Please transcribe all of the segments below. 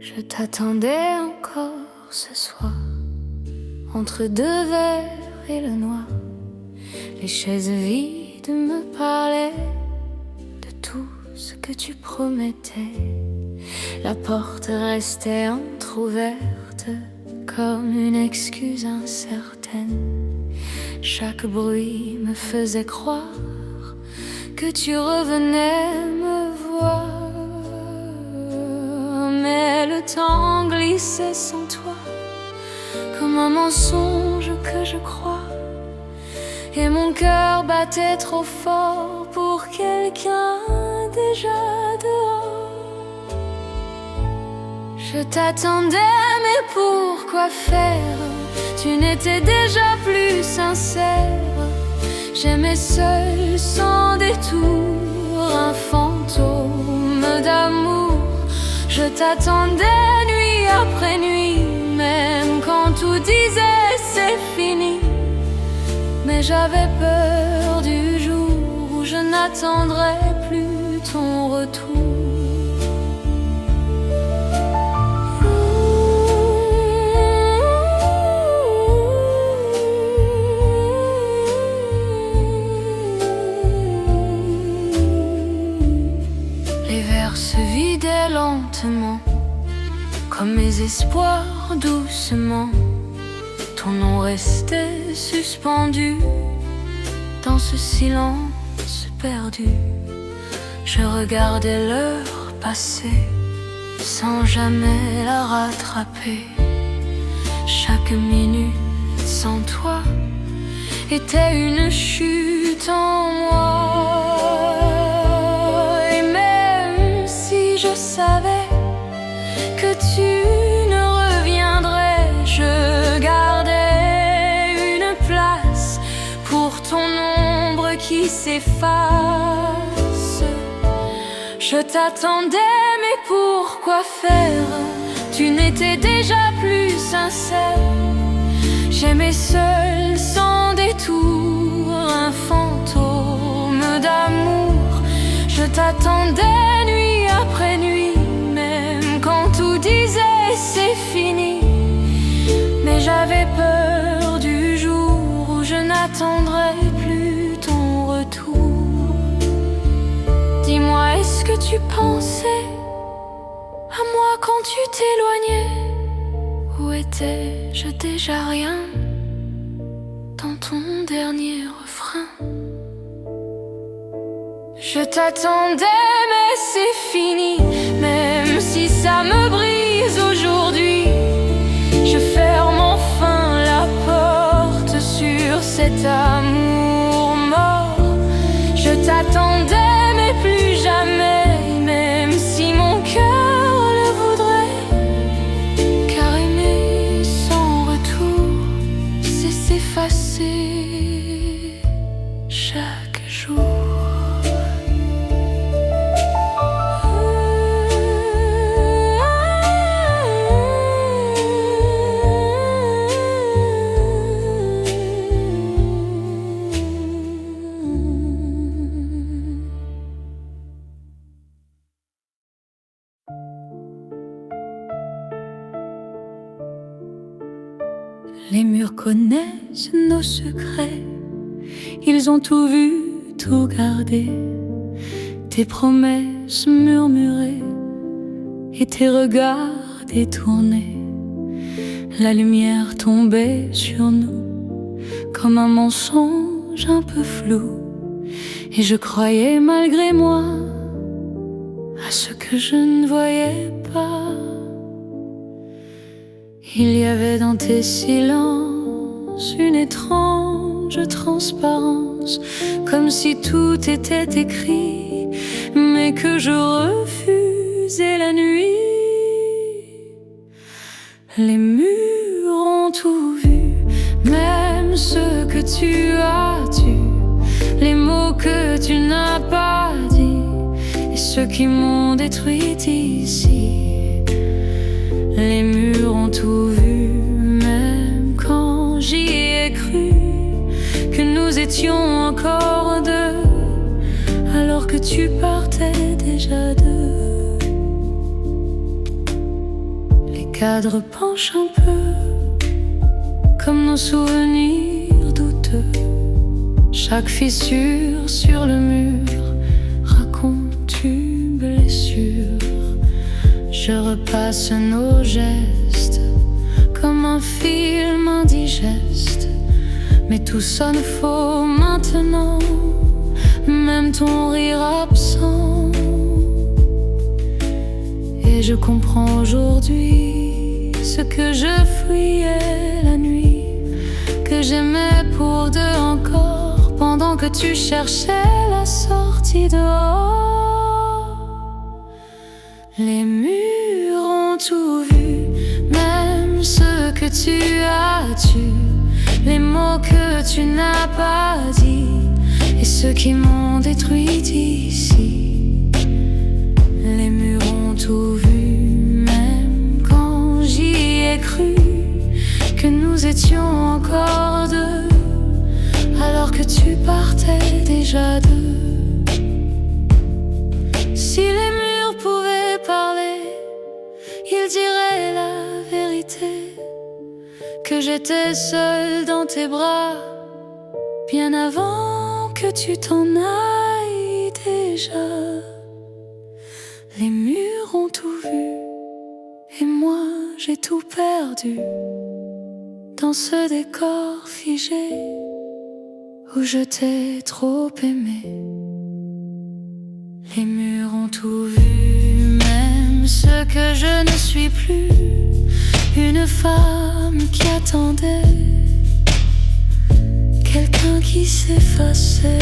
Je t'attendais encore ce soir, entre deux verres et le noir. Les chaises vides me parlaient de tout ce que tu promettais. La porte restait entr'ouverte comme une excuse incertaine. Chaque bruit me faisait croire que tu revenais me voir. Mais le temps glissait sans toi, comme un mensonge que je crois. Et mon cœur battait trop fort pour quelqu'un déjà dehors. Je t'attendais, mais pourquoi faire? Tu n'étais déjà plus sincère. J'aimais seul, sans détour, un fantôme d'amour. Je t'attendais nuit après nuit, même quand tout disait c'est fini. Mais j'avais peur du jour où je n'attendrai plus ton retour. Les verres se vidaient lentement, comme mes espoirs doucement. Ton nom restait suspendu dans ce silence perdu. Je regardais l'heure passer sans jamais la rattraper. Chaque minute sans toi était une chute en moi. Et même si je savais que tu ne reviendrais, je gardais une place pour ton ombre qui s'efface. Je t'attendais, mais pourquoi faire? Tu n'étais déjà plus sincère. J'aimais seul, sans détour, un fantôme d'amour. Je t'attendais nuit après nuit, même quand tout disait c'est fini. Mais j'avais peur du jour où je n'attendrai plus ton retour. Dis-moi, est-ce que tu pensais à moi quand tu t'éloignais? Où étais-je déjà rien dans ton dernier refrain? Je t'attendais, mais c'est fini. Même si ça me brise aujourd'hui, je ferme enfin la porte sur cet amour mort. Je t'attendais, mais plus jamais, même si mon cœur le voudrait. Car aimer sans retour, c'est s'effacer chaque jour. Les murs connaissent nos secrets, ils ont tout vu, tout gardé. Tes promesses murmurées et tes regards détournés. La lumière tombait sur nous comme un mensonge un peu flou. Et je croyais malgré moi à ce que je ne voyais pas. Il y avait dans tes silences une étrange transparence, comme si tout était écrit, mais que je refusais la nuit. Les murs ont tout vu, même ce que tu as dû, les mots que tu n'as pas dit, et ceux qui m'ont détruit ici. Les murs ont tout vu, même quand j'y ai cru que nous étions encore deux, alors que tu partais déjà d'eux. cadre penche un peu, comme nos souvenirs douteux. Chaque fissure sur le mur raconte une blessure. Je repasse nos gestes comme un film indigeste, mais tout sonne faux maintenant, même ton rire absent. Et je comprends aujourd'hui ce que je fuyais la nuit, que j'aimais pour deux encore, pendant que tu cherchais la sortie dehors. Les murs ont tout vu, même ce que tu as tué, les mots que tu n'as pas dit, et ceux qui m'ont détruit ici. Les murs ont tout vu, même quand j'y ai cru que nous étions encore deux, alors que tu partais déjà deux. Si les murs pouvaient parler, ils diraient la vérité, que j'étais seule dans tes bras bien avant que tu t'en ailles déjà. Les murs ont tout vu et moi j'ai tout perdu dans ce décor figé où je t'ai trop aimé. Les murs ont tout vu, même ce que je ne suis plus, une femme qui attendait quelqu'un qui s'effaçait.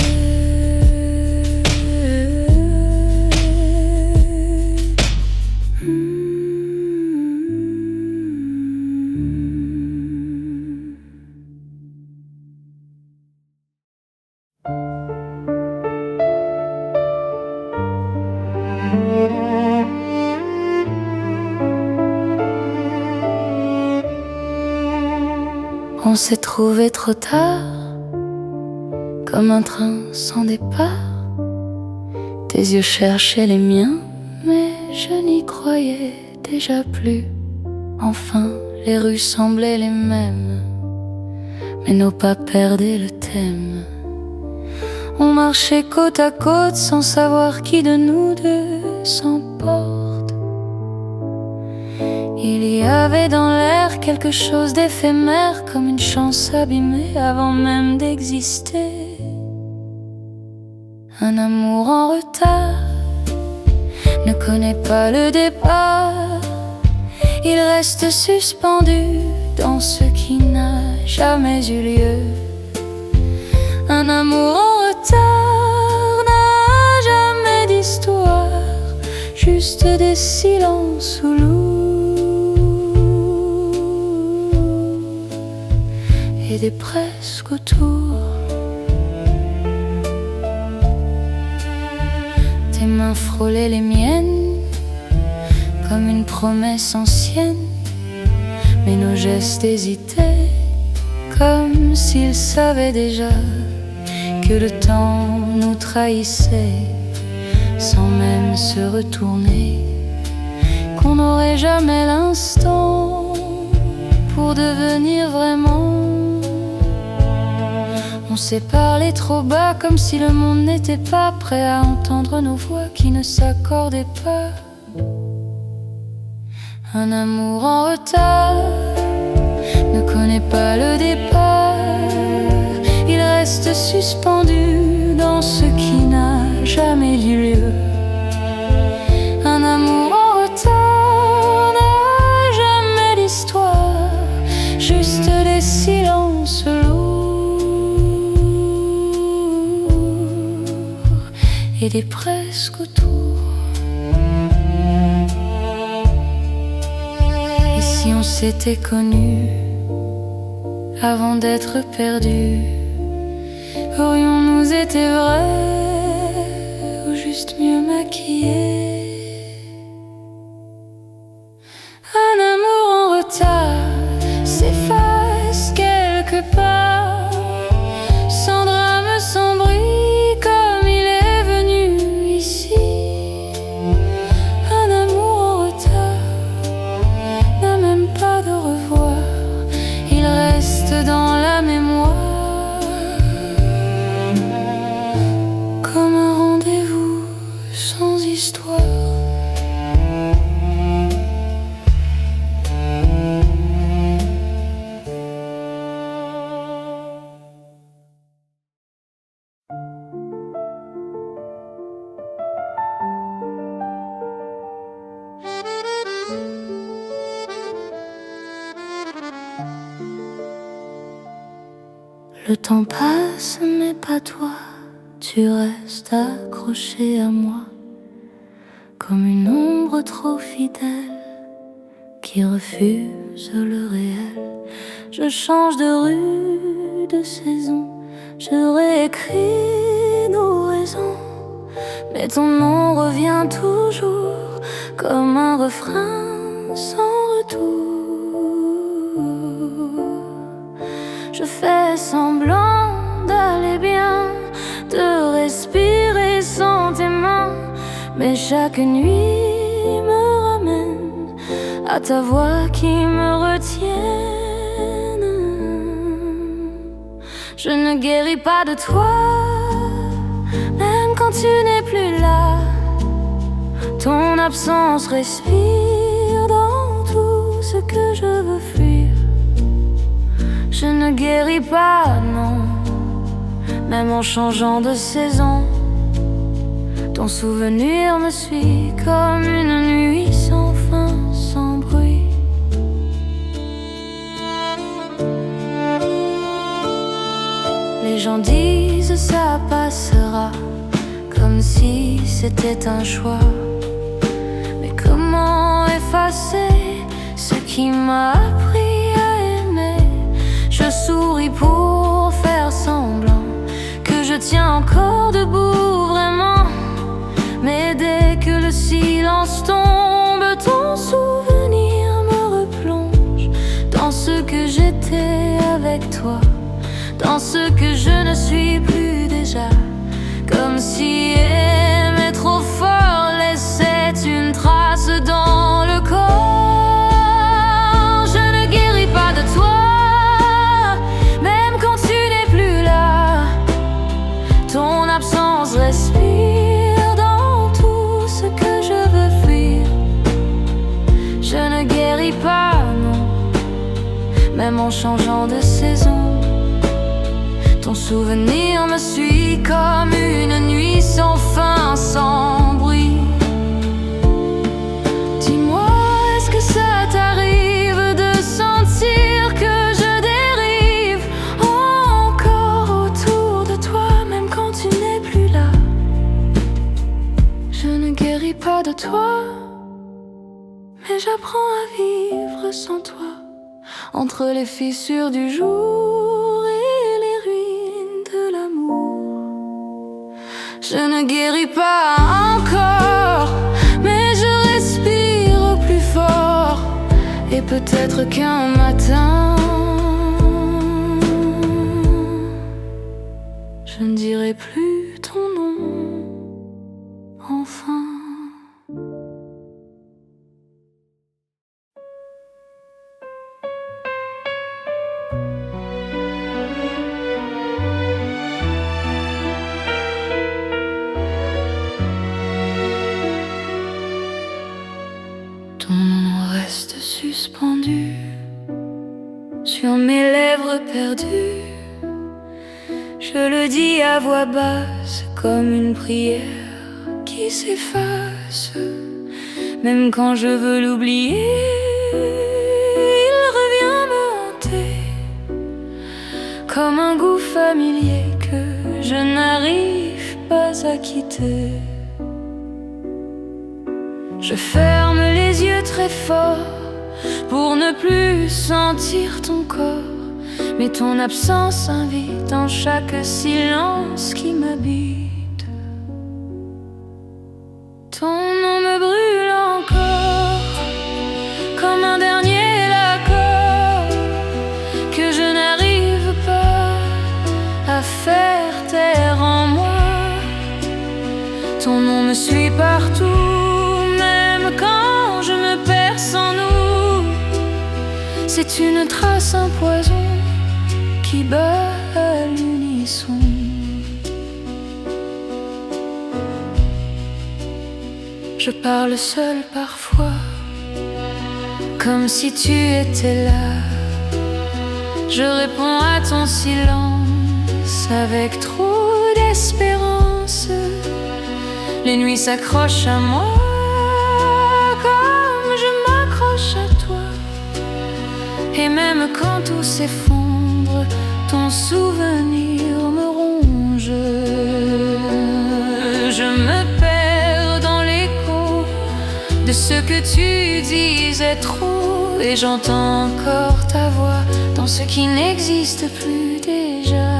On s'est trouvé trop tard, comme un train sans départ. Tes yeux cherchaient les miens, mais je n'y croyais déjà plus. Enfin, les rues semblaient les mêmes, mais nos pas perdaient le thème. On marchait côte à côte sans savoir qui de nous deux s'emporte. Il y avait dans l'air quelque chose d'éphémère, comme une chance abîmée avant même d'exister. Un amour en retard ne connaît pas le départ. Il reste suspendu dans ce qui n'a jamais eu lieu. Un amour en retard n'a jamais d'histoire, juste des silences ou lourds et des presque autour. Tes mains frôlaient les miennes comme une promesse ancienne, mais nos gestes hésitaient comme s'ils savaient déjà que le temps nous trahissait sans même se retourner, qu'on n'aurait jamais l'instant pour devenir vraiment. On s'est parlé trop bas, comme si le monde n'était pas prêt à entendre nos voix qui ne s'accordaient pas. Un amour en retard ne connaît pas le départ. Il reste suspendu dans ce qui n'a jamais eu lieu. Un amour en retard n'a jamais d'histoire, juste des silences lourds et des presque autour. Et si on s'était connus avant d'être perdus, aurions-nous été vrais ou juste mieux maquillés? Un amour en retard s'efface quelque part, sans drame, sans bruit, comme il est venu ici. Un amour en retard n'a même Le temps passe mais pas toi, tu restes accroché à moi, comme une ombre trop fidèle qui refuse le réel. Je change de rue, de saison, je réécris nos raisons, mais ton nom revient toujours comme un refrain sans retour. Je fais semblant d'aller bien, de respirer sans tes mains, mais chaque nuit me ramène à ta voix qui me retienne. Je ne guéris pas de toi, même quand tu n'es plus là. Ton absence respire dans tout ce que je veux fuir. Je ne guéris pas, non, même en changeant de saison. Ton souvenir me suit comme une nuit sans fin, sans bruit. Les gens disent ça passera, comme si c'était un choix. Mais comment effacer ce qui m'a appris à aimer? Je souris pour faire semblant que je tiens encore debout vraiment. Mais dès que le silence tombe, ton souvenir me replonge dans ce que j'étais avec toi, dans ce que je ne suis plus déjà. Comme si aimer trop fort laissait une trace dans le corps. Je ne guéris pas de toi, même quand tu n'es plus là. Ton absence respire dans tout ce que je veux fuir. Je ne guéris pas, non, même en changeant de saison. Ton souvenir me suit comme une nuit sans fin, sans bruit. Dis-moi, est-ce que ça t'arrive de sentir que je dérive encore autour de toi, même quand tu n'es plus là? Je ne guéris pas de toi, mais j'apprends à vivre sans toi, entre les fissures du jour et les ruines de l'amour. Je ne guéris pas encore, mais je respire plus fort. Et peut-être qu'un matin, je ne dirai plus ton nom, enfin. Ton nom reste suspendu sur mes lèvres perdues. Je le dis à voix basse comme une prière qui s'efface. Même quand je veux l'oublier, il revient me hanter comme un goût familier que je n'arrive pas à quitter. Je ferme les yeux très fort pour ne plus sentir ton corps, mais ton absence invite dans chaque silence qui m'habite. Ton nom me brûle encore comme un dernier accord que je n'arrive pas à faire taire en moi. Ton nom me suit partout, même quand je me perds sans nous. C'est une trace, un poison qui bat à l'unisson. Je parle seul parfois, comme si tu étais là. Je réponds à ton silence avec trop d'espérance. Les nuits s'accrochent à moi comme je m'accroche à toi. Et même quand tout s'effondre, ton souvenir me ronge. Je me perds dans l'écho de ce que tu disais trop, et j'entends encore ta voix dans ce qui n'existe plus déjà.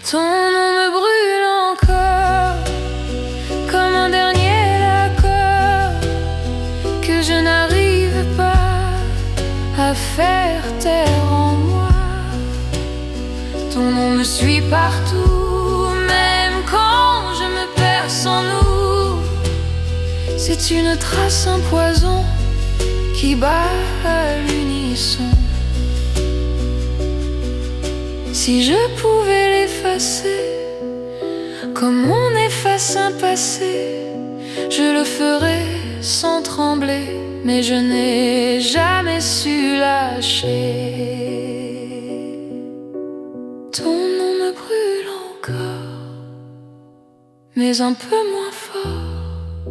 Ton nom me brûle encore comme un dernier accord que je n'arrive pas à faire taire en moi. Ton nom me suit partout, même quand je me perds sans nous. C'est une trace, un poison qui bat à l'unisson. Si je pouvais l'effacer comme on efface un passé, je le ferais sans trembler, mais je n'ai jamais su lâcher. Ton nom me brûle encore, mais un peu moins fort,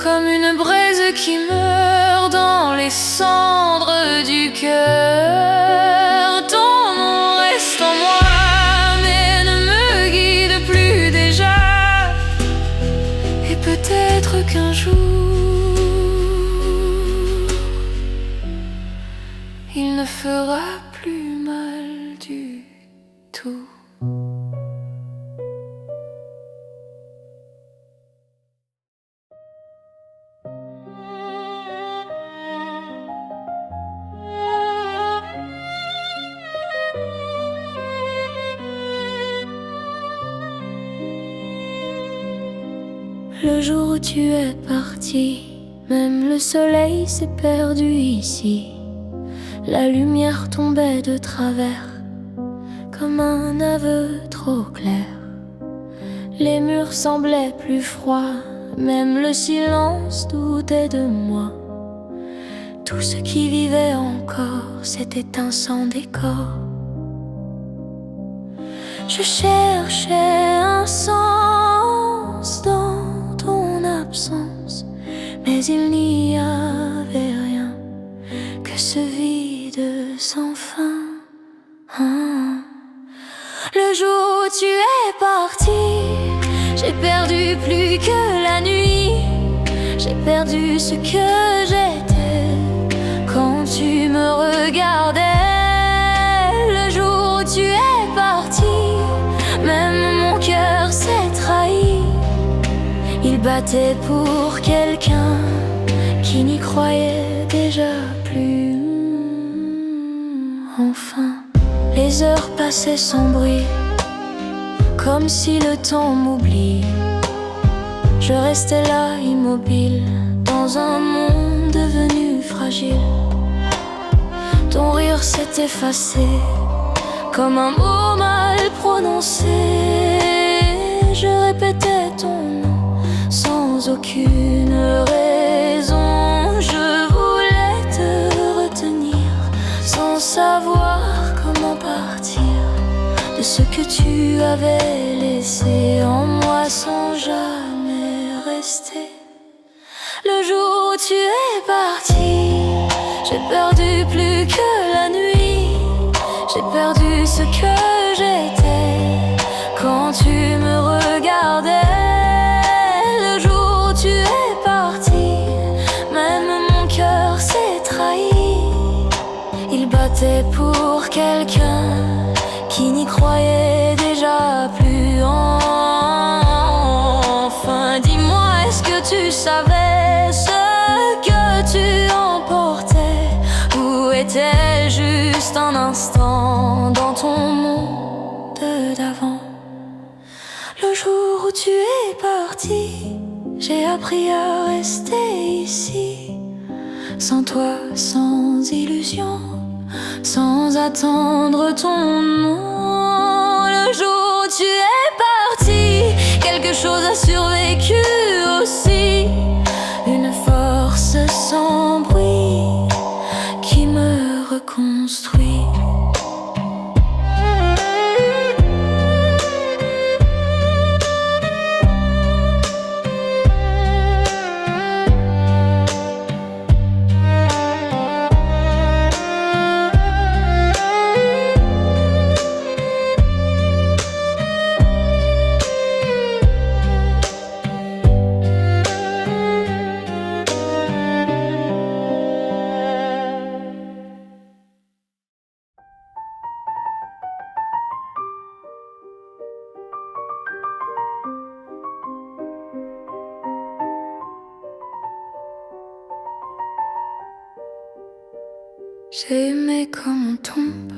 comme une braise qui meurt dans les cendres du cœur. Ton nom reste en moi, mais ne me guide plus déjà. Et peut-être qu'un jour il ne fera plus mal du tout. Le jour où tu es parti, même le soleil s'est perdu ici. La lumière tombait de travers, comme un aveu trop clair. Les murs semblaient plus froids, même le silence doutait de moi. Tout ce qui vivait encore s'est éteint sans décor. Je cherchais un sens dans ton absence, mais il n'y avait rien que ce vide sans fin. Le jour où tu es parti, j'ai perdu plus que la nuit. J'ai perdu ce que j'étais quand tu me regardais. Le jour où tu es parti, même mon cœur s'est trahi. Il battait pour quelqu'un qui n'y croyait déjà plus. Enfin, les heures passaient sans bruit, comme si le temps m'oublie. Je restais là immobile, dans un monde devenu fragile. Ton rire s'est effacé, comme un mot mal prononcé. Je répétais ton nom sans aucune raison. Je voulais te retenir sans savoir comment partir de ce que tu avais laissé en moi sans jamais rester. Le jour où tu es parti, j'ai perdu plus que la nuit. J'ai perdu ce que j'étais quand tu me regardais. Le jour où tu es parti, même mon cœur s'est trahi. Il battait pour quelqu'un qui n'y croyait déjà plus. Enfin, dis-moi, est-ce que tu savais ce que tu emportais? Ou était juste un instant dans ton monde d'avant? Le jour où tu es parti, j'ai appris à rester ici, sans toi, sans illusion, sans attendre ton nom. Le jour où tu es parti, quelque chose a survécu aussi. Une force sans bruit qui me reconstruit. J'ai aimé comme on tombe,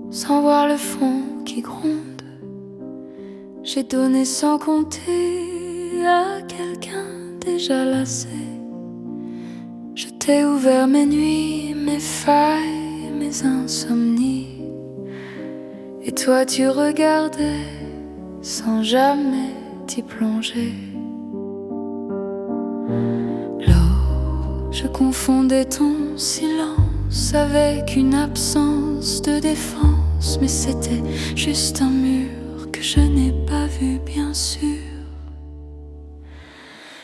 sans voir le fond qui gronde. J'ai donné sans compter à quelqu'un déjà lassé. Je t'ai ouvert mes nuits, mes failles, mes insomnies. Et toi tu regardais sans jamais t'y plonger. L'eau, je confondais ton silence avec une absence de défense. Mais c'était juste un mur que je n'ai pas vu, bien sûr.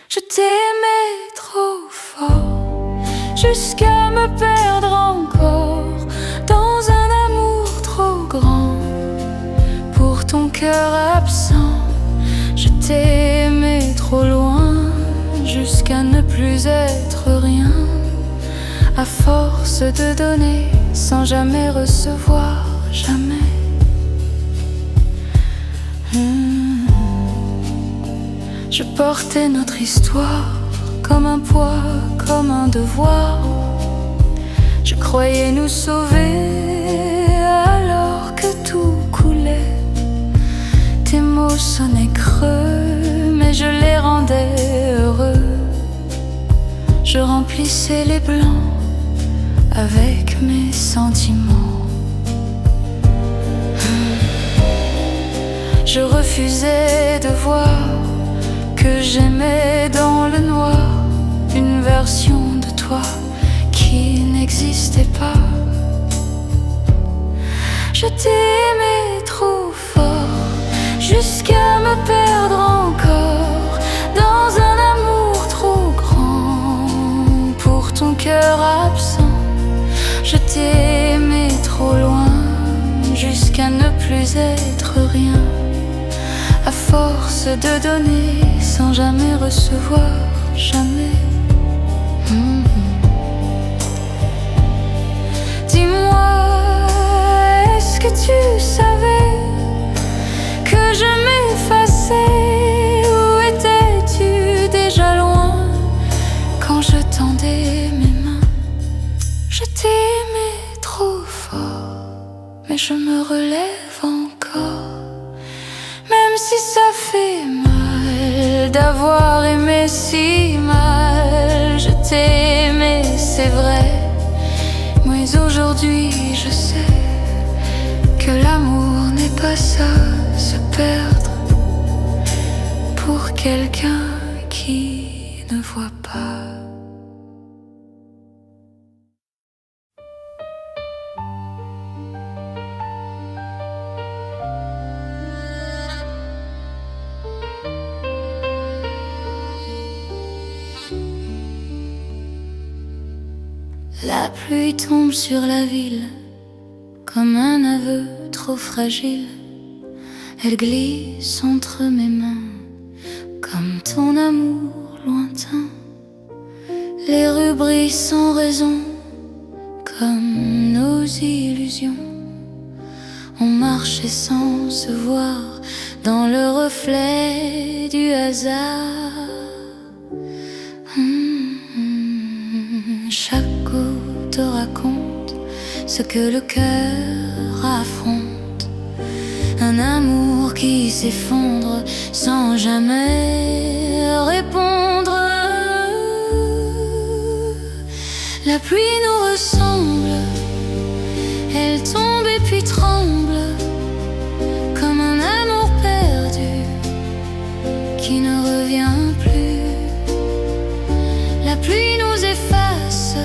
Je t'aimais trop fort, jusqu'à me perdre encore dans un amour trop grand pour ton cœur absent. Je t'aimais trop loin, jusqu'à ne plus être rien, à force de donner sans jamais recevoir, jamais. Je portais notre histoire comme un poids, comme un devoir. Je croyais nous sauver alors que tout coulait. Tes mots sonnaient creux, mais je les rendais heureux. Je remplissais les blancs avec mes sentiments. Je refusais de voir que j'aimais dans le noir une version de toi qui n'existait pas. Je t'aimais trop fort, jusqu'à me perdre encore dans un amour trop grand pour ton cœur absent. Je t'aimais trop loin, jusqu'à ne plus être rien, à force de donner sans jamais recevoir, jamais. Dis-moi, est-ce que tu savais que je m'effaçais? Où étais-tu déjà loin quand je tendais mes mains? Je t'aimais trop fort, mais je me relève encore, même si ça fait mal d'avoir aimé si mal. Je t'aimais, c'est vrai, mais aujourd'hui je sais que l'amour n'est pas ça, se perdre pour quelqu'un qui ne voit pas. La pluie tombe sur la ville comme un aveu trop fragile. Elle glisse entre mes mains comme ton amour lointain. Les rues brillent sans raison comme nos illusions. On marchait sans se voir dans le reflet du hasard. Chaque goutte raconte ce que le cœur affronte. Un amour qui s'effondre sans jamais répondre. La pluie nous ressemble, elle tombe et puis tremble, comme un amour perdu qui ne revient plus. La pluie nous efface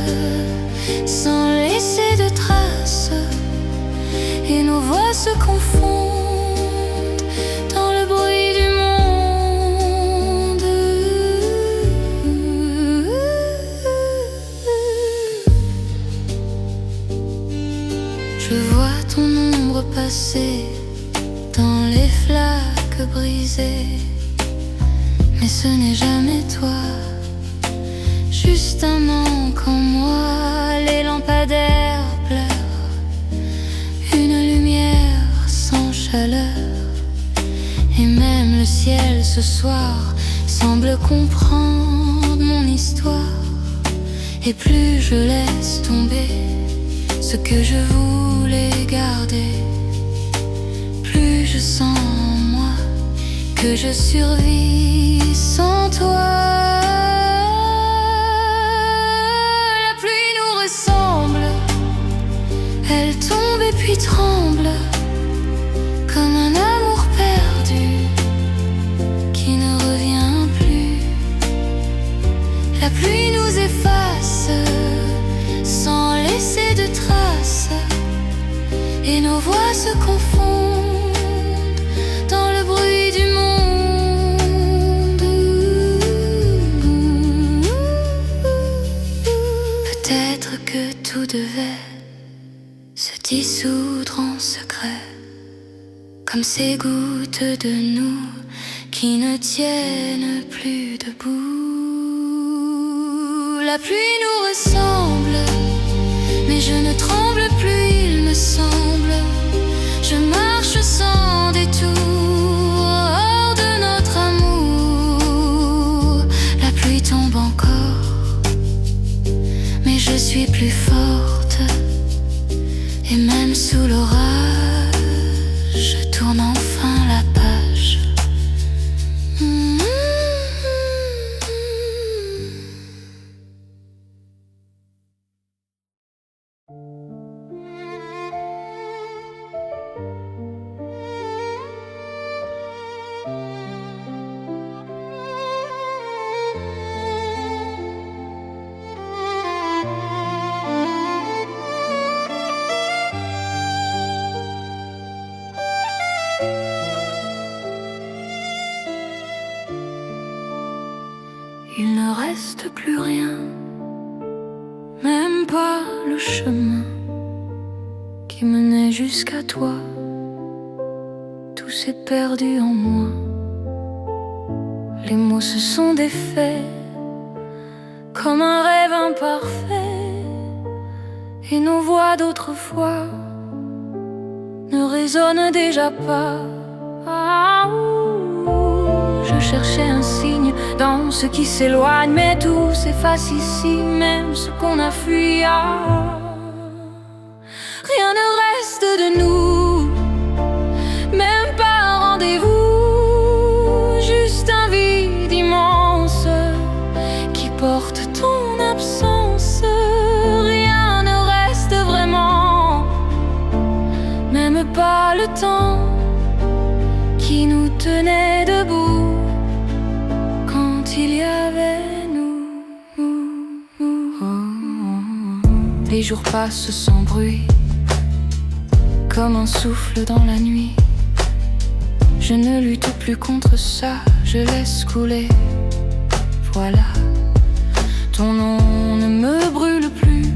sans laisser de traces, et nos voix se confondent dans le bruit du monde. Je vois ton ombre passer dans les flaques brisées, mais ce n'est jamais toi, juste un manque en moi. Les lampadaires pleurent, une lumière sans chaleur, et même le ciel ce soir semble comprendre mon histoire. Et plus je laisse tomber, ce que je voulais garder. Plus je sens en moi que je survis sans toi. La pluie nous ressemble, elle tombe et puis tremble, comme un amour perdu qui ne revient plus. La pluie nous efface sans laisser de traces, et nos voix se confondent dans le bruit du monde. Peut-être que tout devait se dissoudre en secret, comme ces gouttes de nous qui ne tiennent plus debout. La pluie nous ressemble, mais je ne tremble plus, il me semble. Je marche sans détour hors de notre amour. La pluie tombe encore, mais je suis plus forte. Et même sous l'orage, je tourne enfin la page. Il ne reste plus rien, même pas le chemin qui menait jusqu'à toi. Tout s'est perdu en moi. Les mots se sont défaits comme un rêve imparfait, et nos voix d'autrefois ne résonnent déjà pas. Je cherchais un signe dans ce qui s'éloigne, mais tout s'efface ici, même ce qu'on a fui. Rien ne reste de nous, même pas un rendez-vous, juste un vide immense qui porte ton absence. Rien ne reste vraiment, même pas le temps qui nous tenait debout. Il y avait nous. Les jours passent sans bruit, comme un souffle dans la nuit. Je ne lutte plus contre ça, je laisse couler. Voilà, ton nom ne me brûle plus.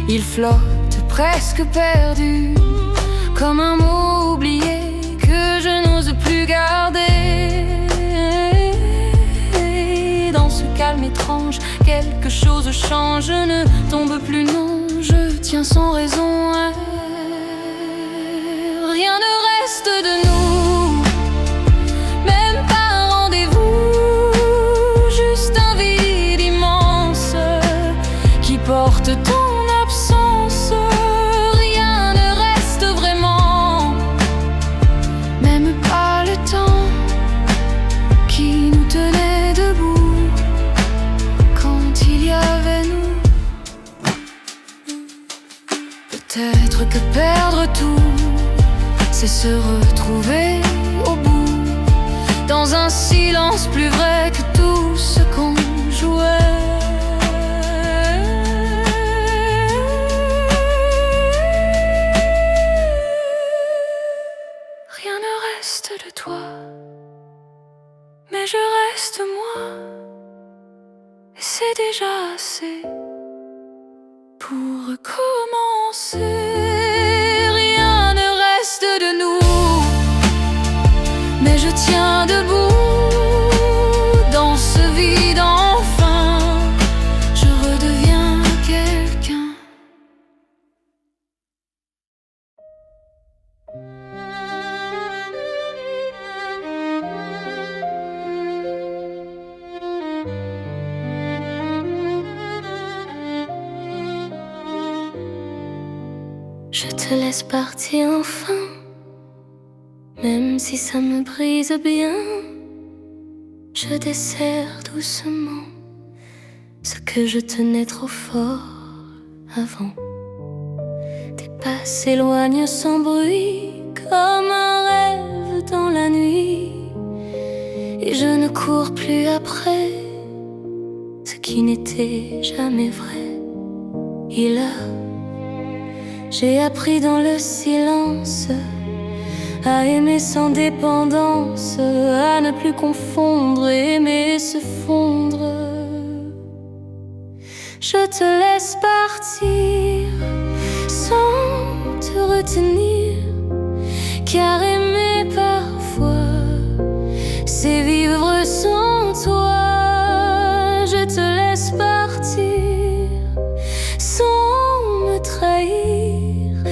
Il flotte presque perdu, comme un mot oublié que je n'ose plus garder. Calme étrange, quelque chose change, je ne tombe plus, non, je tiens sans raison. Rien ne reste de nous, même pas un rendez-vous, juste un vide immense qui porte ton absence. Rien ne reste vraiment, même pas le temps qui nous tenait debout. Peut-être que perdre tout, c'est se retrouver au bout, dans un silence plus vrai que tout ce qu'on jouait. Rien ne reste de toi, mais je reste moi, et c'est déjà assez pour recommencer. Rien ne reste de nous, mais je tiens debout dans ce vide. Enfin, je redeviens quelqu'un. Je te laisse partir enfin, même si ça me brise bien. Je desserre doucement ce que je tenais trop fort avant. Tes pas s'éloignent sans bruit, comme un rêve dans la nuit, et je ne cours plus après ce qui n'était jamais vrai. Et là, j'ai appris dans le silence à aimer sans dépendance, à ne plus confondre, aimer se fondre. Je te laisse partir sans te retenir, car aimer parfois, c'est vivre sans toi. Je te laisse partir sans me trahir,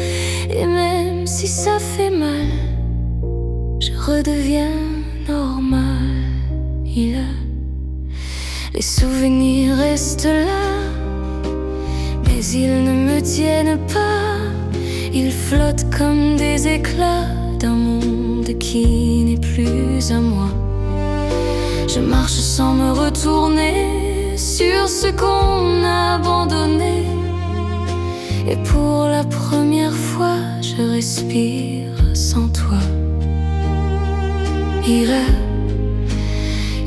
et même si ça fait mal, je redeviens normal. Les souvenirs restent là, mais ils ne me tiennent pas. Ils flottent comme des éclats d'un monde qui n'est plus à moi. Je marche sans me retourner sur ce qu'on a abandonné, et pour la première fois, je respire sans toi.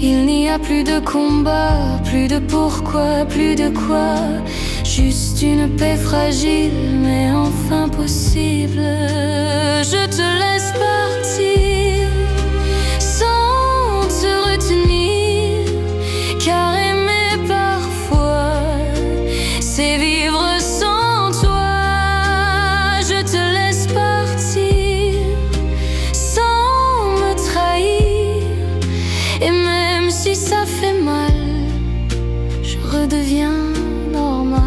Il n'y a plus de combat, plus de pourquoi, plus de quoi. Juste une paix fragile, mais enfin possible. Je te laisse partir sans te retenir, car aimer parfois, c'est vivre sans toi. Je te laisse partir sans me trahir, et même si ça fait mal, je redeviens normal.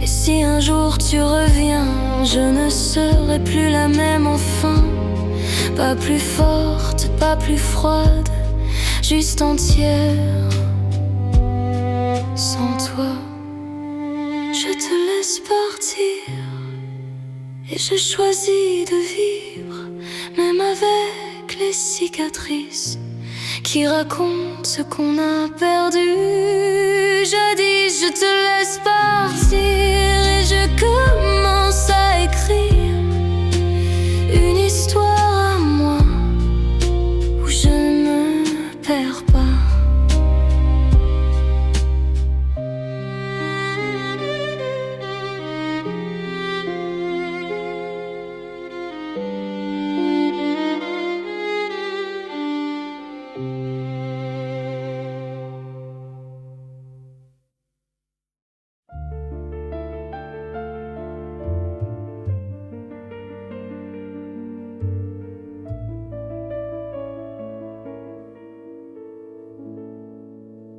Et si un jour tu reviens, je ne serai plus la même enfin. Pas plus forte, pas plus froide, juste entière. Sans toi, je te laisse partir, et je choisis de vivre, même avec les cicatrices qui racontent ce qu'on a perdu. Jadis, je te laisse partir, et je commence à écrire une histoire à moi où je ne me perds pas.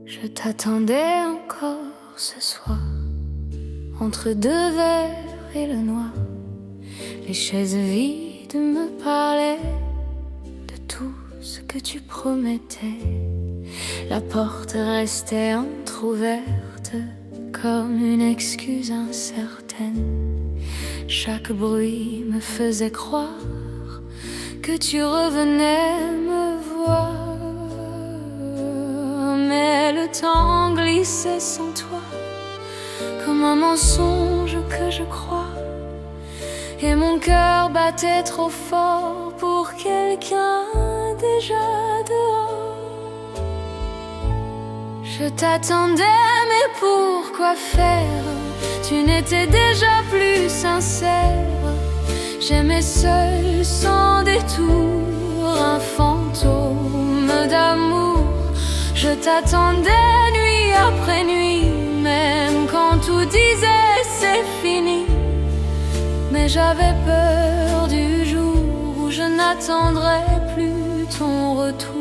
Je t'attendais encore ce soir, entre deux verres et le noir. Les chaises vides me parlaient de tout ce que tu promettais. La porte restait entr'ouverte comme une excuse incertaine. Chaque bruit me faisait croire que tu revenais me voir. Mais le temps glissait sans toi, comme un mensonge que je crois, et mon cœur battait trop fort pour quelqu'un déjà dehors. Je t'attendais, mais pourquoi faire? Tu n'étais déjà plus sincère. J'aimais seul, sans détour, un fantôme d'amour. Je t'attendais nuit après nuit, même quand tout disait c'est fini. Mais j'avais peur du jour où je n'attendrai plus ton retour.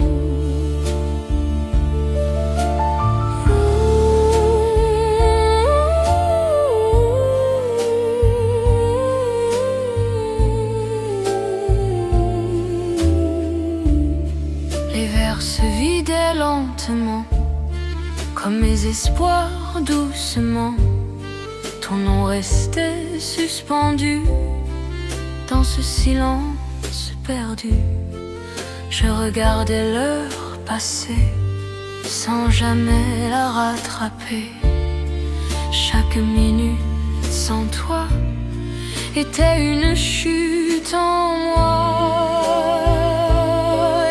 Les verres se vidaient lentement, comme mes espoirs doucement. ton nom restait suspendu dans ce silence perdu. Je regardais l'heure passer sans jamais la rattraper. Chaque minute sans toi était une chute en moi.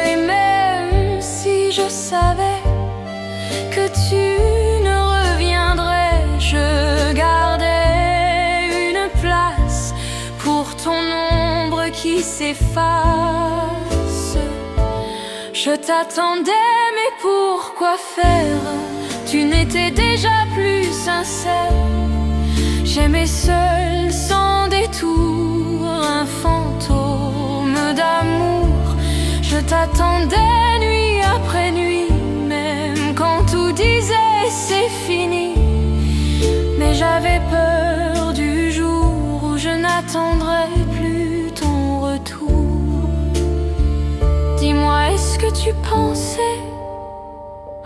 Et même si je savais que tu ne reviendrais, je gardais une place pour ton ombre qui s'efface. Je t'attendais, mais pourquoi faire? Tu n'étais déjà plus sincère. J'aimais seul sans détour, un fantôme d'amour. Je t'attendais nuit après nuit, même quand tout disait c'est fini. Mais j'avais peur du jour où je n'attendrai plus ton retour. Dis-moi, est-ce que tu pensais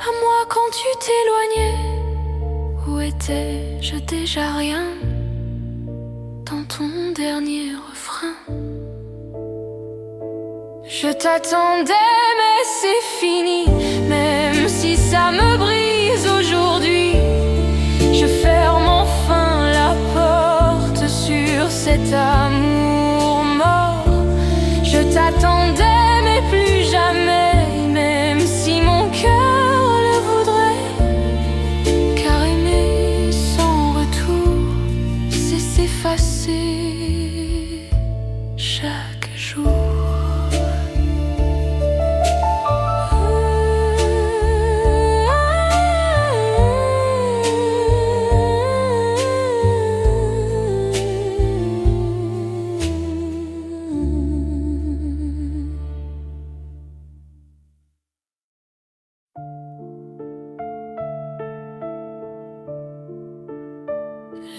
à moi quand tu t'éloignais? Où étais-je déjà rien dans ton dernier refrain? Je t'attendais mais c'est fini. Même si ça me brise aujourd'hui, je ferme enfin la porte sur cet amour mort. Je t'attendais mais plus jamais, même si mon cœur le voudrait. Car aimer sans retour, c'est s'effacer chaque jour.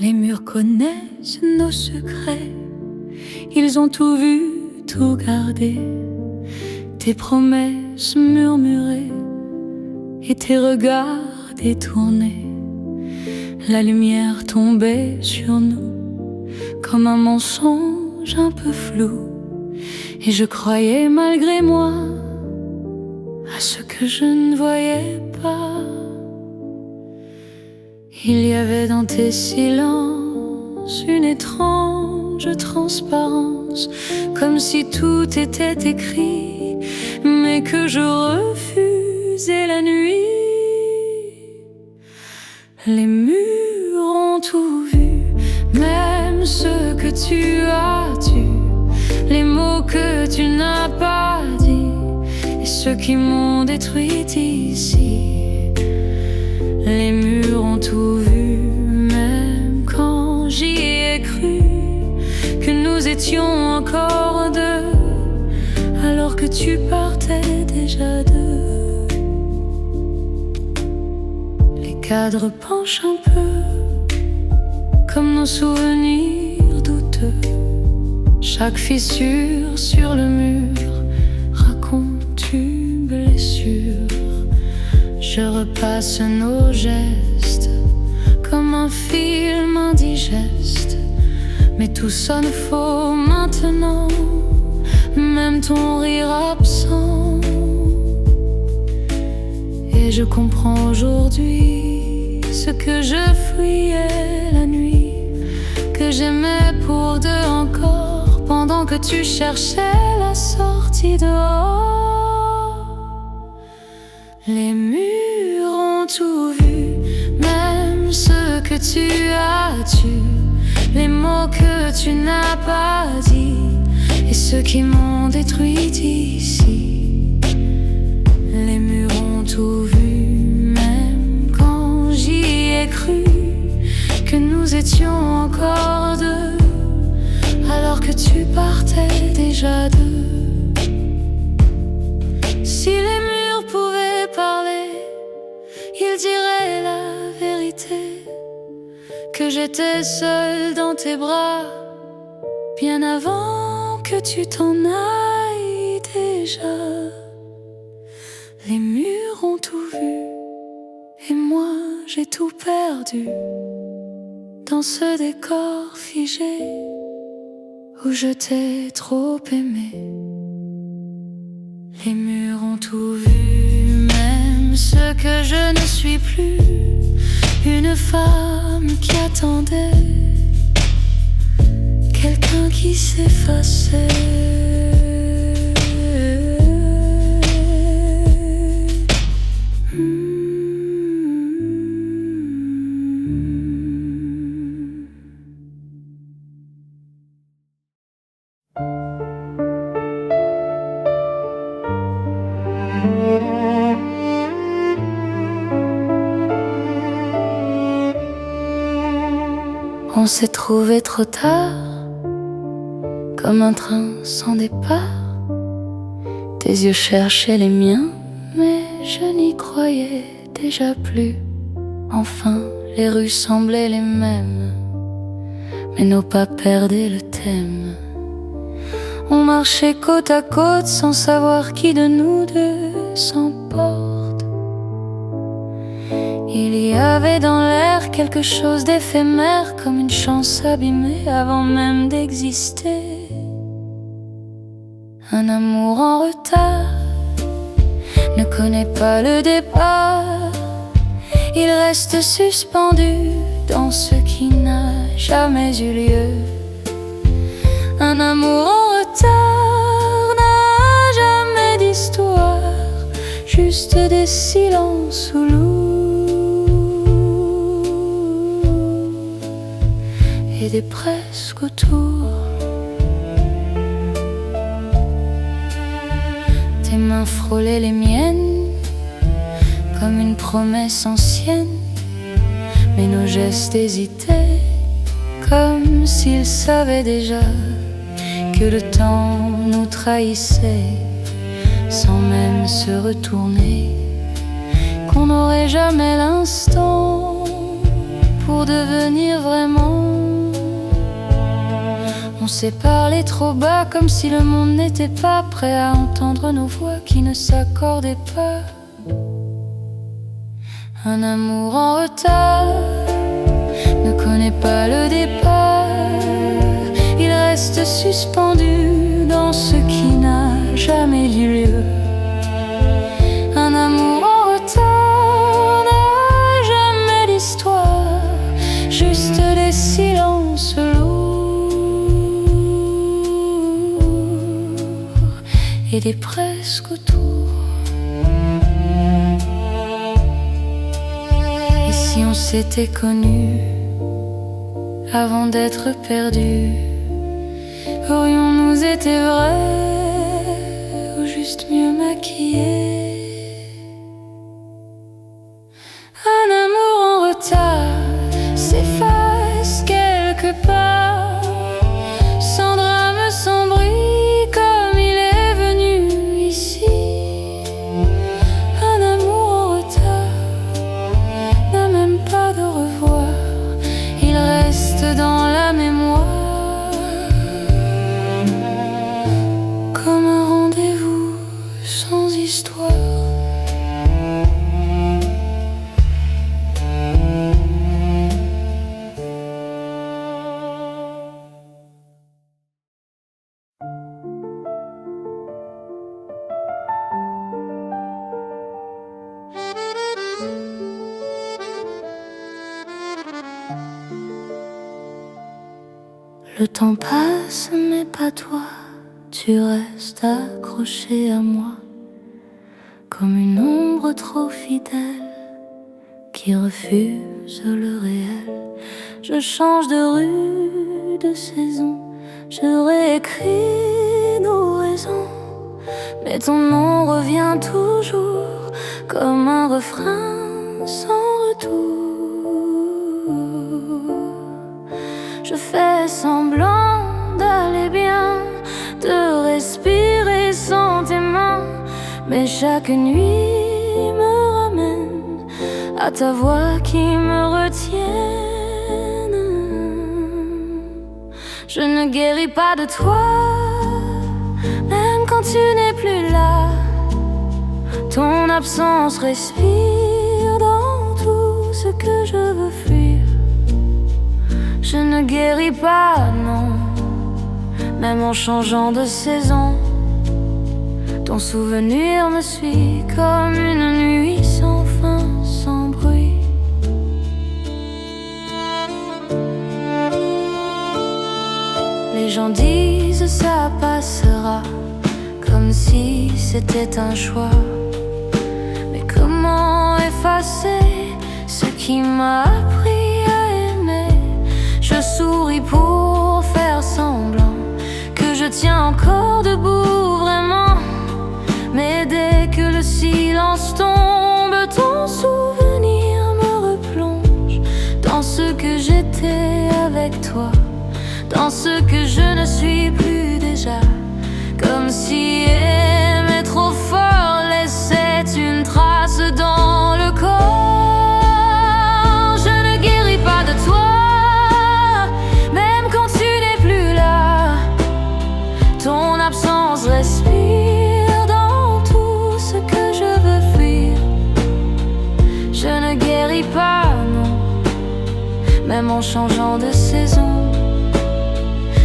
Les murs connaissent nos secrets, ils ont tout vu, tout gardé. Tes promesses murmurées et tes regards détournés. La lumière tombait sur nous comme un mensonge un peu flou. Et je croyais malgré moi à ce que je ne voyais pas. Il y avait dans tes silences une étrange transparence, comme si tout était écrit, mais que je refusais la nuit. Les murs ont tout vu, même ce que tu as dû, les mots que tu n'as pas dit, et ceux qui m'ont détruit ici. Les murs ont tout vu, même quand j'y ai cru que nous étions encore deux, alors que tu partais déjà d'eux. Les cadres penchent un peu, comme nos souvenirs douteux. Chaque fissure sur le mur raconte une blessure. Je repasse nos gestes comme un film indigeste, mais tout sonne faux maintenant, même ton rire absent. Et je comprends aujourd'hui ce que je fuyais la nuit, que j'aimais pour deux encore, pendant que tu cherchais la sortie dehors. Les murs ont tout vu, même ce que tu as dû, les mots que tu n'as pas dit, et ceux qui m'ont détruit ici. Les murs ont tout vu, même quand j'y ai cru que nous étions encore deux, alors que tu partais déjà d'eux. Si les murs pouvaient parler, ils diraient la vérité, que j'étais seule dans tes bras bien avant que tu t'en ailles déjà. Les murs ont tout vu et moi j'ai tout perdu dans ce décor figé où je t'ai trop aimé. Les murs ont tout vu, même ce que je ne suis plus. Une femme qui attendait quelqu'un qui s'effaçait. On s'est trouvé trop tard, comme un train sans départ. Tes yeux cherchaient les miens, mais je n'y croyais déjà plus. Enfin, les rues semblaient les mêmes, mais nos pas perdaient le thème. On marchait côte à côte sans savoir qui de nous deux s'emporte. Il y avait dans l'air quelque chose d'éphémère, comme une chance abîmée avant même d'exister. Un amour en retard ne connaît pas le départ. Il reste suspendu dans ce qui n'a jamais eu lieu. Un amour en retard n'a jamais d'histoire, juste des silences ou lourds et des presque autour. Tes mains frôlaient les miennes comme une promesse ancienne, mais nos gestes hésitaient comme s'ils savaient déjà que le temps nous trahissait sans même se retourner, qu'on n'aurait jamais l'instant pour devenir vraiment. On s'est parlé trop bas, comme si le monde n'était pas prêt à entendre nos voix qui ne s'accordaient pas. Un amour en retard ne connaît pas le départ. Il reste suspendu dans ce qui n'a jamais eu lieu. Un amour en retard n'a jamais d'histoire, juste des silences lourds et des presque autour. Et si on s'était connus avant d'être perdus, aurions-nous été vrais ou juste mieux maquillés? Un amour en retard s'efface quelque part, sans drame, sans bruit, comme il est venu ici. Un amour en retard n'a même pas de revoir, il reste dans la mémoire comme un rendez-vous sans histoire. Le temps passe, mais pas toi. Tu restes accroché à moi, comme une ombre trop fidèle qui refuse le réel. Je change de rue, de saison, je réécris nos raisons, mais ton nom revient toujours comme un refrain sans retour. Je fais semblant d'aller bien, de respirer sans tes mains, mais chaque nuit me ramène à ta voix qui me retienne. Je ne guéris pas de toi, même quand tu n'es plus là. Ton absence respire dans tout ce que je veux fuir. ne guéris pas, non. Même en changeant de saison, ton souvenir me suit comme une nuit sans fin, sans bruit. Les gens disent ça passera, comme si c'était un choix. Mais comment effacer ce qui m'a appris à aimer? Je souris pour faire semblant que je tiens encore debout vraiment. Mais dès que le silence tombe, ton souvenir me replonge dans ce que j'étais avec toi, dans ce que je ne suis plus déjà. Comme si aimer trop fort laissait une trace dans le corps. Je ne guéris pas de toi, même quand tu n'es plus là. Ton absence respire dans tout ce que je veux fuir. Je ne guéris pas, non, même en changeant de saison.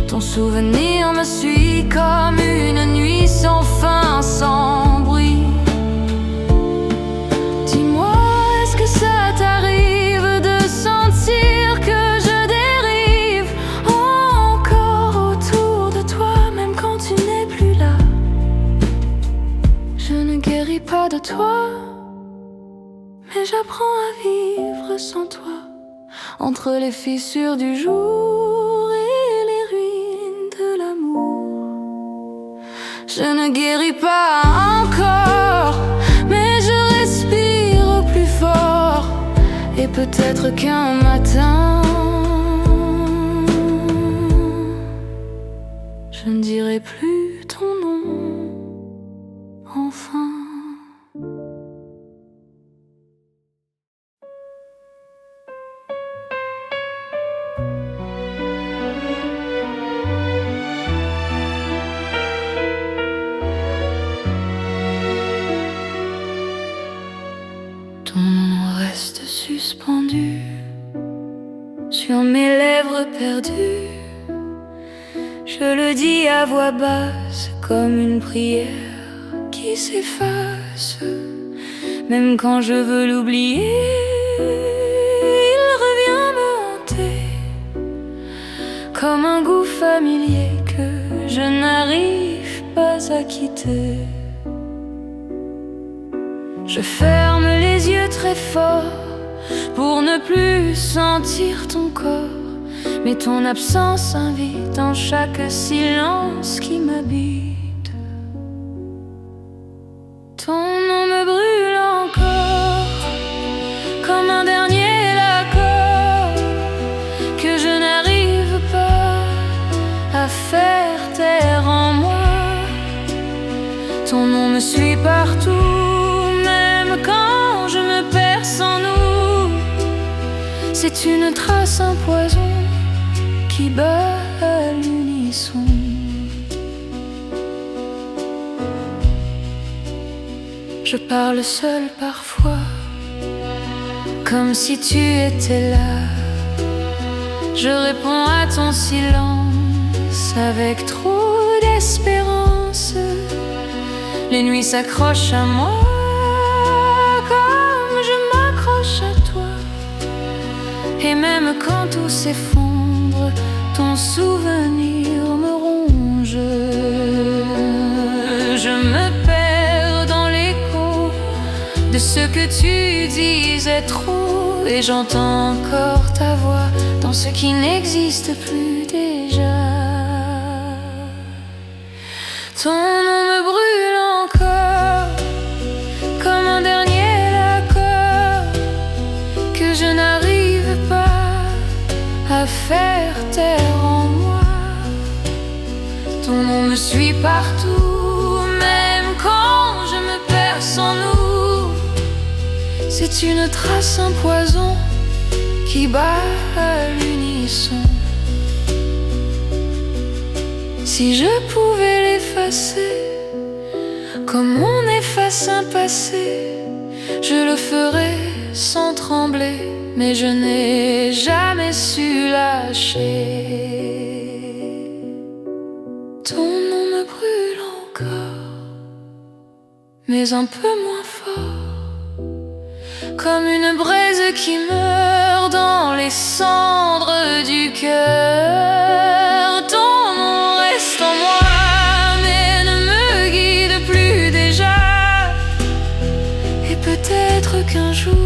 Ton souvenir me suit comme une nuit sans fin, sans bruit. Dis-moi, est-ce que ça t'arrive de sentir que je dérive encore autour de toi, même quand tu n'es plus là? Je ne guéris pas de toi, mais j'apprends à vivre sans toi, entre les fissures du jour et les ruines de l'amour. Je ne guéris pas encore, mais je respire plus fort. Et peut-être qu'un matin, je ne dirai plus ton nom, enfin. Ton nom reste suspendu sur mes lèvres perdues. Je le dis à voix basse comme une prière qui s'efface. Même quand je veux l'oublier, il revient me hanter comme un goût familier que je n'arrive pas à quitter. Je ferme les yeux très fort pour ne plus sentir ton corps, mais ton absence invite dans chaque silence qui m'habite. Ton nom me brûle encore comme un dernier accord que je n'arrive pas à faire taire en moi. Ton nom me suit partout, même quand je me perds sans nous. C'est une trace, un poison qui bat à l'unisson. Je parle seul parfois, comme si tu étais là. Je réponds à ton silence avec trop d'espérance. Les nuits s'accrochent à moi comme je m'accroche à toi. Et même quand tout s'effondre, ton souvenir me ronge. Je me perds dans l'écho de ce que tu disais trop, et j'entends encore ta voix dans ce qui n'existe plus déjà. Ton nom me brûle encore comme un dernier accord que je n'arrive pas à faire taire en moi. Ton nom me suit partout, même quand je me perds sans nous. C'est une trace, un poison qui bat à l'unisson. Si je pouvais l'effacer comme on efface un passé, je le ferais sans trembler, mais je n'ai jamais su lâcher. Ton nom me brûle encore, mais un peu moins fort, comme une braise qui meurt dans les cendres du cœur. Ton nom reste en moi, mais ne me guide plus déjà. Et peut-être qu'un jour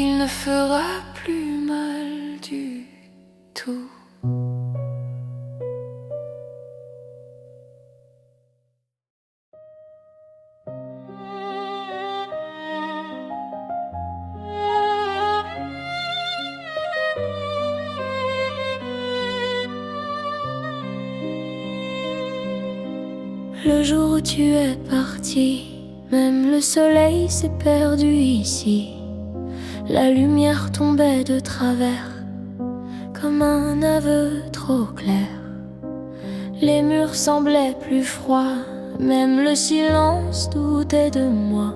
il ne fera plus mal du tout. Le jour où tu es parti, même le soleil s'est perdu ici. La lumière tombait de travers, comme un aveu trop clair. Les murs semblaient plus froids, même le silence doutait de moi.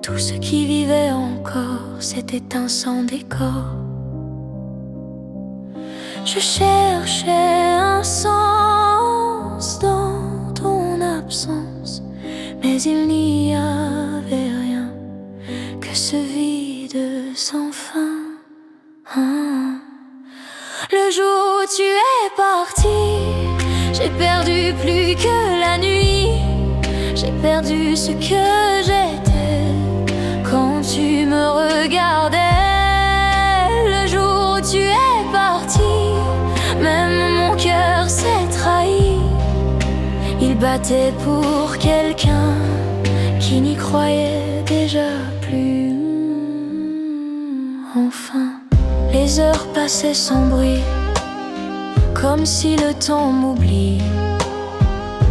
Tout ce qui vivait encore s'est éteint sans décor. Je cherchais un sens dans ton absence, mais il n'y avait rien que ce vide sans fin. Le jour où tu es parti, j'ai perdu plus que la nuit. J'ai perdu ce que j'étais quand tu me regardais. Le jour où tu es parti, même mon cœur s'est trahi. Il battait pour quelqu'un qui n'y croyait déjà plus. Enfin, les heures passaient sans bruit, comme si le temps m'oublie.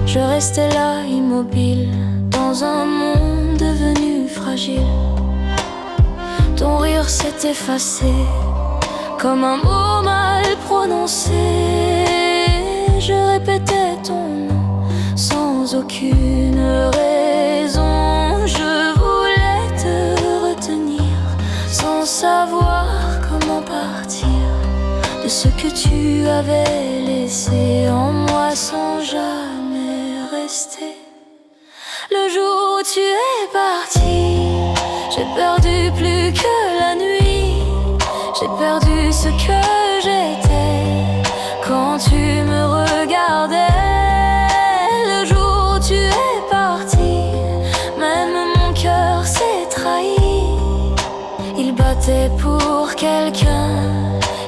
Je restais là immobile, dans un monde devenu fragile. Ton rire s'est effacé, comme un mot mal prononcé. Je répétais ton nom sans aucune raison. Je voulais te retenir sans savoir comment partir de ce que tu avais laissé en moi sans jamais rester. Le jour où tu es parti, j'ai perdu plus que la nuit. J'ai perdu ce que j'étais quand tu me regardais. Le jour où tu es parti, même mon cœur s'est trahi. Il battait pour quelqu'un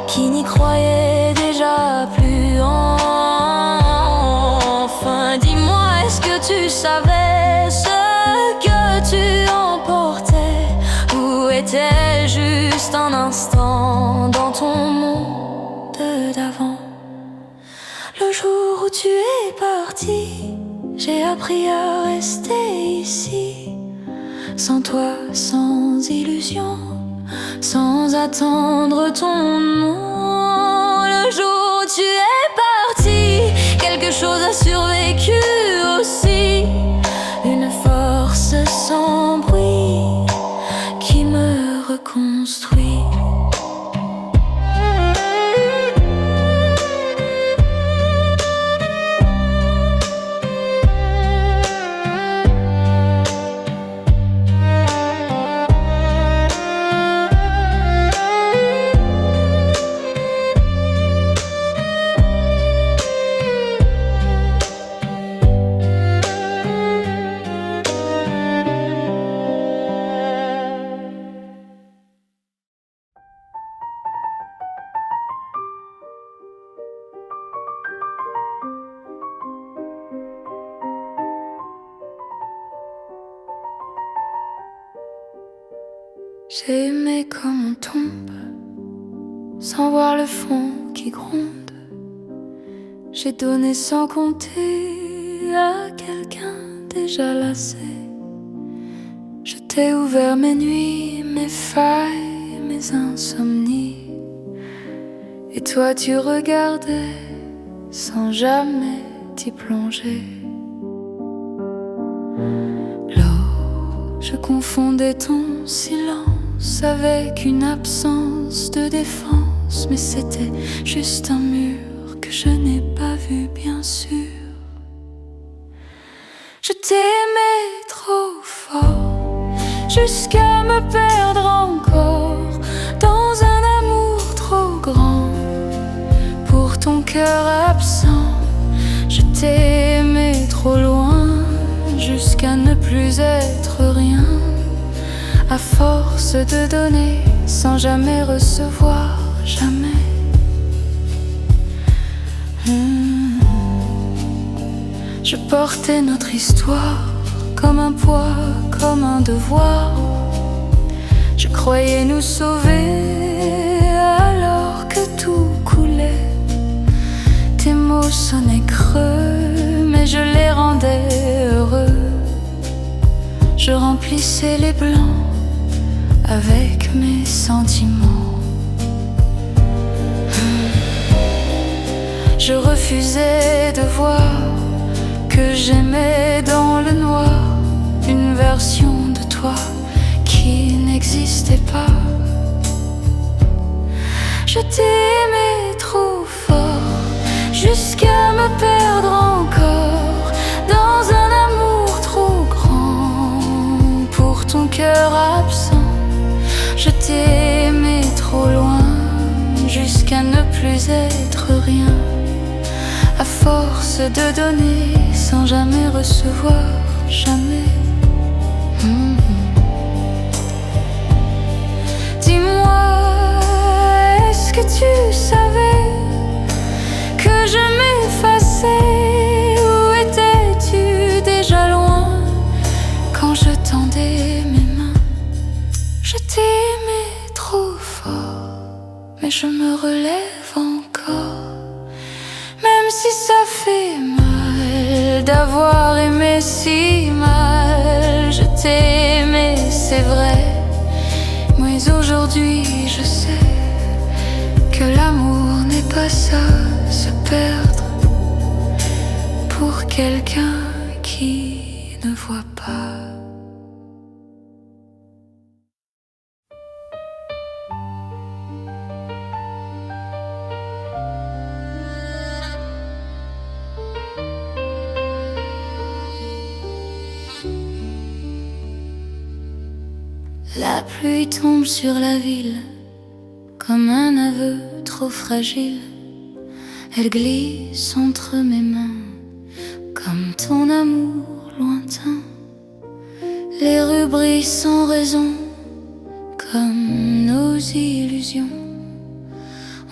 qui n'y croyait déjà plus. Enfin, dis-moi, est-ce que tu savais ce que tu emportais? Ou était juste un instant dans ton monde d'avant? Le jour où tu es parti, j'ai appris à rester ici, sans toi, sans illusion, sans attendre ton nom. Le jour où tu es parti, quelque chose a survécu aussi. Une force sans bruit qui me reconstruit. J'ai aimé comme on tombe, sans voir le fond qui gronde. J'ai donné sans compter à quelqu'un déjà lassé. Je t'ai ouvert mes nuits, mes failles, mes insomnies. Et toi tu regardais sans jamais t'y plonger. confondais ton silence avec une absence de défense, mais c'était juste un mur que je n'ai pas vu, bien sûr. Je t'aimais trop fort, jusqu'à me perdre encore dans un amour trop grand pour ton cœur absent. Je t'aimais trop loin, jusqu'à ne plus être rien, à force de donner sans jamais recevoir, jamais. Je portais notre histoire comme un poids, comme un devoir. Je croyais nous sauver alors que tout coulait. Tes mots sonnaient creux, mais je les rendais heureux. Je remplissais les blancs avec mes sentiments. Je refusais de voir que j'aimais dans le noir une version de toi qui n'existait pas. Je t'aimais trop fort, jusqu'à me perdre encore dans un amour trop grand pour ton cœur absent. Je t'aimais trop loin, jusqu'à ne plus être rien, à force de donner sans jamais recevoir, jamais. Dis-moi, est-ce que tu savais que je m'effaçais? Où étais-tu déjà loin quand je tendais mes mains? Je t'aimais trop fort, mais je me relève encore. Même si ça fait mal d'avoir aimé si mal, je t'aimais, c'est vrai. Mais aujourd'hui je sais que l'amour n'est pas ça, se perdre pour quelqu'un qui ne voit pas. La pluie tombe sur la ville comme un aveu trop fragile. Elle glisse entre mes mains comme ton amour lointain. Les rues brillent sans raison comme nos illusions.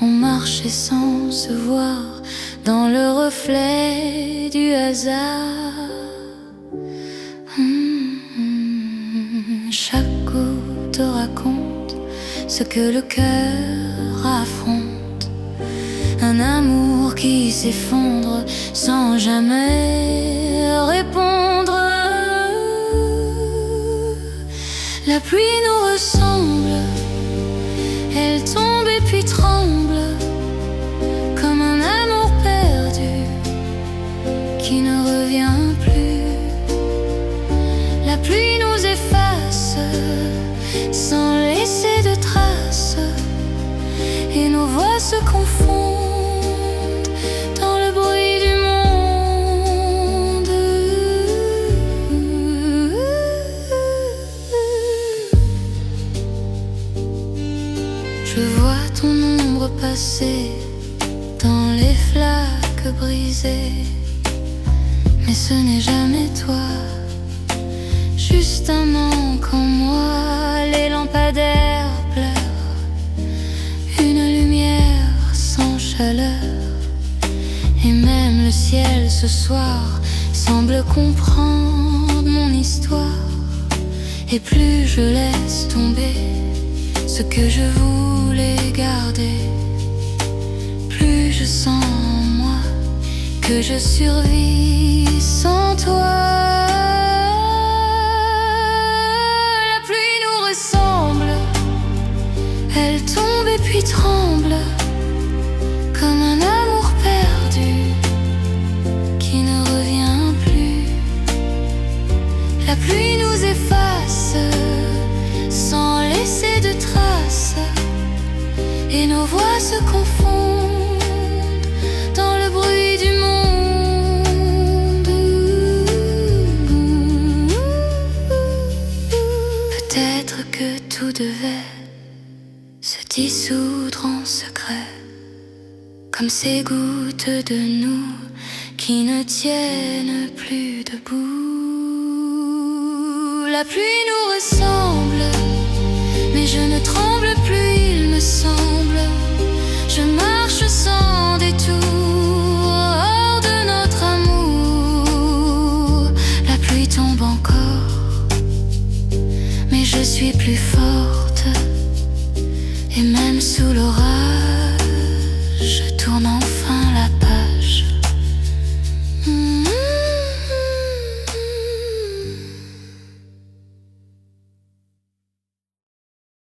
On marchait sans se voir dans le reflet du hasard. Chaque goutte te raconte ce que le cœur affronte. Un amour qui s'effondre sans jamais répondre. La pluie nous ressemble, elle tombe et puis tremble, comme un amour perdu qui ne revient plus. La pluie nous efface sans laisser de traces, et nos voix se confondent dans le bruit du monde. Je vois ton ombre passer dans les flaques brisées, mais ce n'est jamais toi, juste un manque en moi. Les lampadaires pleurent, une lumière sans chaleur, et même le ciel ce soir semble comprendre mon histoire. Et plus je laisse tomber ce que je voulais garder, plus je sens en moi que je survis sans toi. La pluie nous ressemble, elle tombe et puis tremble, comme un amour perdu qui ne revient plus. La pluie nous efface passe sans laisser de traces, et nos voix se confondent dans le bruit du monde. Peut-être que tout devait se dissoudre en secret, comme ces gouttes de nous qui ne tiennent plus debout. La pluie nous ressemble, mais je ne tremble plus, il me semble. Je marche sans détour hors de notre amour. La pluie tombe encore, mais je suis plus forte, et même sous l'orage, je tourne enfin.